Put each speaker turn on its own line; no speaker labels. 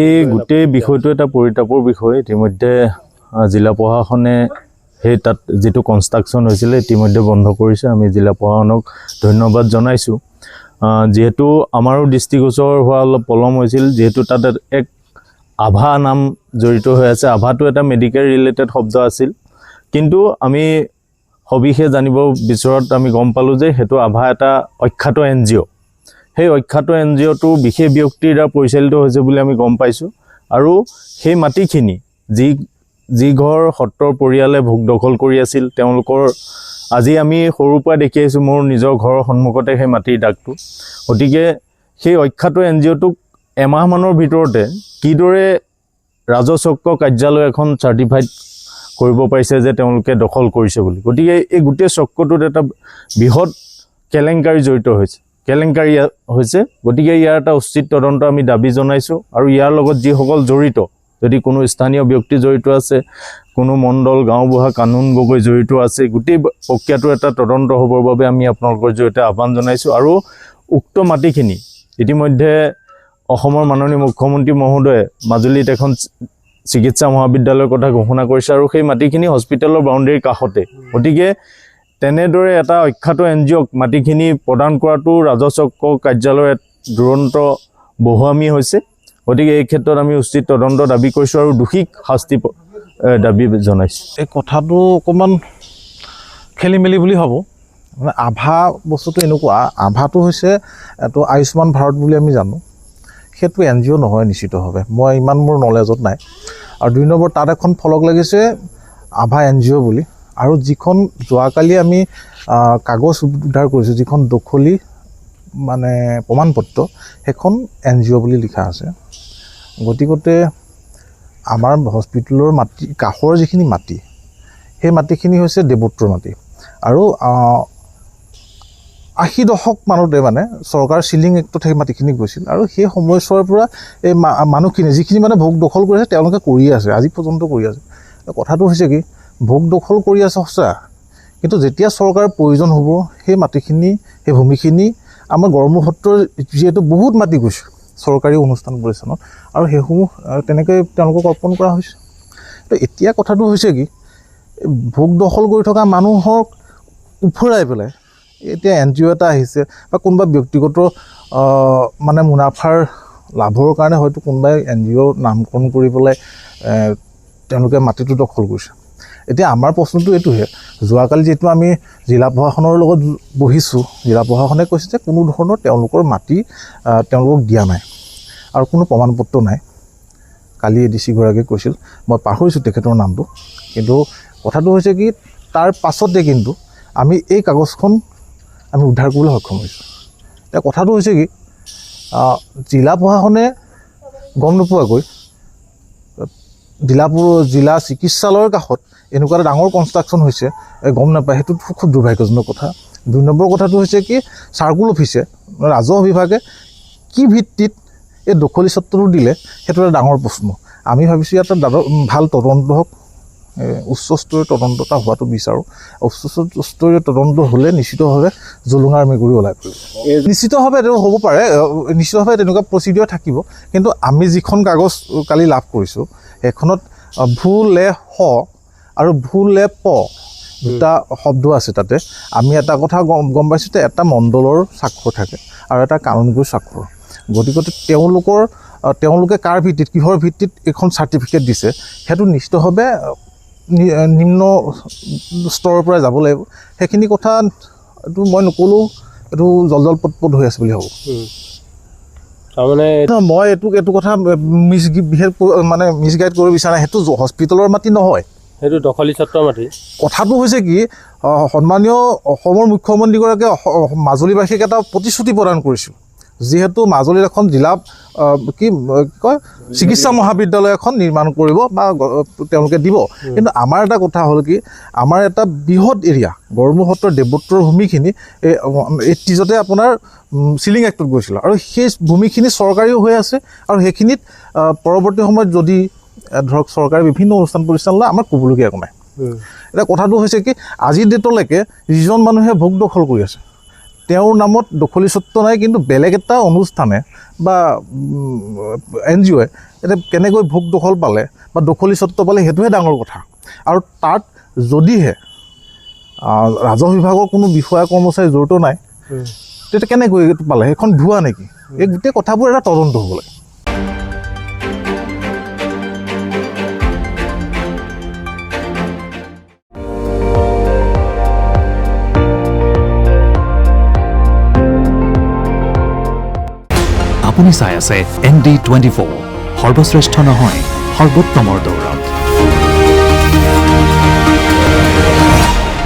এই গোটেই বিষয়টো এটা পৰিতাপৰ বিষয়। ইতিমধ্যে জিলা প্ৰশাসনে সেই তাত যেটো কনষ্ট্ৰাকশন হৈছিল ইতিমধ্যে বন্ধ কৰিছে। আমি জিলা প্ৰশাসনক ধন্যবাদ জনাইছো। যেহেতু আমাৰো দৃষ্টিগোচৰ হোৱা অলপ পলম হৈছিল, যেহেতু তাত এক আভা নাম জড়িত হৈ আছে। আভাটো এটা মেডিকেল ৰিলেটেড শব্দ আছিল, কিন্তু আমি সবিশেষ জানিব বিচৰাত আমি গম পালোঁ যে সেইটো আভা এটা অখ্যাত NGO। সেই অখ্যাত NGOটো বিশেষ ব্যক্তিৰ দ্বাৰা পৰিচালিত হৈছে বুলি আমি গম পাইছোঁ। আৰু সেই মাটিখিনি যি ঘৰ সত্ৰৰ পৰিয়ালে ভোগ দখল কৰি আছিল, তেওঁলোকৰ আজি আমি সৰুৰ পৰা দেখি আহিছোঁ, মোৰ নিজৰ ঘৰৰ সন্মুখতে সেই মাটিৰ দাগটো। গতিকে সেই অখ্যাত NGOটোক এমাহমানৰ ভিতৰতে কিদৰে ৰাজচক্ৰ কাৰ্যালয় এখন চাৰ্টিফাইড কৰিব পাৰিছে যে তেওঁলোকে দখল কৰিছে বুলি। গতিকে এই গোটেই চক্ৰটোত এটা বৃহৎ কেলেংকাৰী জড়িত হৈছে, গতিকে ইয়াৰ এটা উচিত তদন্ত আমি দাবী জনাইছোঁ। আৰু ইয়াৰ লগত যিসকল জড়িত, যদি কোনো স্থানীয় ব্যক্তি জড়িত আছে, কোনো মণ্ডল গাঁওবুঢ়া কানুন গগৈ জড়িত আছে, গোটেই প্ৰক্ৰিয়াটো এটা তদন্ত হ'বৰ বাবে আমি আপোনালোকৰ জৰিয়তে আহ্বান জনাইছোঁ। আৰু উক্ত মাটিখিনি ইতিমধ্যে অসমৰ মাননীয় মুখ্যমন্ত্ৰী মহোদয়ে মাজুলীত এখন চিকিৎসা মহাবিদ্যালয়ৰ কথা ঘোষণা কৰিছে, আৰু সেই মাটিখিনি হস্পিটেলৰ বাউণ্ডেৰীৰ কাষতে। গতিকে তেনেদৰে এটা অখ্যাত NGOক মাটিখিনি প্ৰদান কৰাটো ৰাজচক্ৰ কাৰ্যালয়ৰ দুৰন্ত বহুৱামি হৈছে। গতিকে এই ক্ষেত্ৰত আমি উচিত তদন্ত দাবী কৰিছোঁ আৰু দোষীক শাস্তি দাবী জনাইছোঁ।
এই কথাটো অকণমান খেলি মেলি বুলি ভাবোঁ। মানে আভা বস্তুটো এনেকুৱা, আভাটো হৈছে এইটো আয়ুষ্মান ভাৰত বুলি আমি জানো, সেইটো NGO নহয় নিশ্চিতভাৱে। মই ইমান মোৰ নলেজত নাই। আৰু 2 নম্বৰ, তাত এখন ফলক লাগিছে আভা NGO বুলি। আৰু যিখন যোৱাকালি আমি কাগজ উদ্ধাৰ কৰিছোঁ, যিখন দখলী মানে প্ৰমাণপত্ৰ, সেইখন NGO বুলি লিখা আছে। গতিকতে আমাৰ হস্পিটেলৰ মাটি কাষৰ যিখিনি মাটি, সেই মাটিখিনি হৈছে দেৱোত্তৰ মাটি। আৰু 80 দশক মানতে মানে চৰকাৰ চিলিং এক্টত সেই মাটিখিনি গৈছিল। আৰু সেই সময়ছোৱাৰ পৰা এই মানুহখিনি যিখিনি মানে ভোগ দখল কৰিছে, তেওঁলোকে কৰি আছে, আজি পৰ্যন্ত কৰি আছে। কথাটো হৈছে কি, ভোগ দখল কৰি আছে সঁচা, কিন্তু যেতিয়া চৰকাৰৰ প্ৰয়োজন হ'ব, সেই মাটিখিনি, সেই ভূমিখিনি আমাৰ গড়মূৰ সত্ৰৰ যিহেতু বহুত মাটি গৈছে চৰকাৰী অনুষ্ঠান প্ৰতিষ্ঠানত, আৰু সেইসমূহ তেনেকৈ তেওঁলোকক অৰ্পণ কৰা হৈছে। তো এতিয়া কথাটো হৈছে কি, ভোগ দখল কৰি থকা মানুহক উফৰাই পেলাই এতিয়া NGO এটা আহিছে, বা কোনোবা ব্যক্তিগত মানে মুনাফাৰ লাভৰ কাৰণে হয়তো কোনোবাই NGO নামকৰণ কৰি পেলাই তেওঁলোকে মাটিটো দখল কৰিছে। এতিয়া আমাৰ প্ৰশ্নটো এইটোহে, যোৱাকালি যিটো আমি জিলা প্ৰশাসনৰ লগত বহিছোঁ, জিলা প্ৰশাসনে কৈছে যে কোনো ধৰণৰ তেওঁলোকৰ মাটি তেওঁলোকক দিয়া নাই আৰু কোনো প্ৰমাণপত্ৰ নাই। কালি ADC গৰাকীয়ে কৈছিল, মই পাহৰিছোঁ তেখেতৰ নামটো, কিন্তু কথাটো হৈছে কি, তাৰ পাছতে কিন্তু আমি এই কাগজখন আমি উদ্ধাৰ কৰিবলৈ সক্ষম হৈছোঁ। এতিয়া কথাটো হৈছে কি, জিলা প্ৰশাসনে গম নোপোৱাকৈ জিলা চিকিৎসালয়ৰ কাষত এনেকুৱা এটা ডাঙৰ কনষ্ট্ৰাকশ্যন হৈছে, গম নাপায়, সেইটো খুব দুৰ্ভাগ্যজনক কথা। 2 নম্বৰ কথাটো হৈছে কি, চাৰ্কুল অফিচে, ৰাজহ বিভাগে কি ভিত্তিত এই দখলী স্বত্বটো দিলে, সেইটো এটা ডাঙৰ প্ৰশ্ন। আমি ভাবিছোঁ ইয়াত ভাল তদন্ত হওক, উচ্চস্তৰীয় তদন্ত এটা হোৱাটো বিচাৰোঁ। উচ্চস্তৰীয় তদন্ত হ'লে নিশ্চিতভাৱে জুলুঙাৰ মেকুৰী ওলাই পৰিব। নিশ্চিতভাৱে হ'ব পাৰে, নিশ্চিতভাৱে তেনেকুৱা প্ৰচিডিঅ'ৰ থাকিব। কিন্তু আমি যিখন কাগজ কালি লাভ কৰিছোঁ, সেইখনত ভূ-লে শ আৰু ভূ-লে প দুটা শব্দ আছে তাতে। আমি এটা কথা গম পাইছোঁ যে এটা মণ্ডলৰ স্বাক্ষৰ থাকে আৰু এটা কানুনগোৰ স্বাক্ষৰ। গতিকে তেওঁলোকে কাৰ ভিত্তিত, কিহৰ ভিত্তিত এইখন চাৰ্টিফিকেট দিছে, সেইটো নিশ্চিতভাৱে নিম্ন স্তৰৰ পৰা যাব লাগিব। সেইখিনি কথা এইটো মই নক'লেও এইটো জলজল পটপট হৈ আছে বুলি ভাবোঁ। তাৰমানে মই এইটো কথা বিশেষ মানে মিছগাইড কৰিব বিচৰা নাই। সেইটো হস্পিটেলৰ মাটি নহয়,
সেইটো দখলী স্বত্বৰ মাটি।
কথাটো হৈছে কি, সন্মানীয় অসমৰ মুখ্যমন্ত্ৰীগৰাকীয়ে মাজুলীবাসীক এটা প্ৰতিশ্ৰুতি প্ৰদান কৰিছিল, যিহেতু মাজুলীত এখন জিলা কি কয় চিকিৎসা মহাবিদ্যালয় এখন নিৰ্মাণ কৰিব বা তেওঁলোকে দিব। কিন্তু আমাৰ এটা কথা হ'ল কি, আমাৰ এটা বৃহৎ এৰিয়া গড়মূৰ সত্ৰৰ দেৱোত্তৰ ভূমিখিনি 80জতে আপোনাৰ চিলিং এক্টত গৈছিল, আৰু সেই ভূমিখিনি চৰকাৰীও হৈ আছে। আৰু সেইখিনিত পৰৱৰ্তী সময়ত যদি ধৰক চৰকাৰে বিভিন্ন অনুষ্ঠান প্ৰতিষ্ঠান লয়, আমাৰ ক'বলগীয়া একো নাই। এতিয়া কথাটো হৈছে কি, আজিৰ ডেটলৈকে যিজন মানুহে ভোগ দখল কৰি আছে, তেওঁৰ নামত দখলী স্বত্ব নাই, কিন্তু বেলেগ এটা অনুষ্ঠানে বা NGOয়ে এতিয়া কেনেকৈ ভোগ দখল পালে বা দখলী স্বত্ব পালে সেইটোহে ডাঙৰ কথা। আৰু তাত যদিহে ৰাজহ বিভাগৰ কোনো বিষয়া কৰ্মচাৰী জড়িত নাই, তেতিয়া কেনেকৈ এইটো পালে? সেইখন ভুৱা নেকি? এই গোটেই কথাবোৰ এটা তদন্ত হ'ব লাগে।
আপুনি চাই আছে ND24, সৰ্বশ্ৰেষ্ঠ নহয় সৰ্বোত্তমৰ দৌৰত।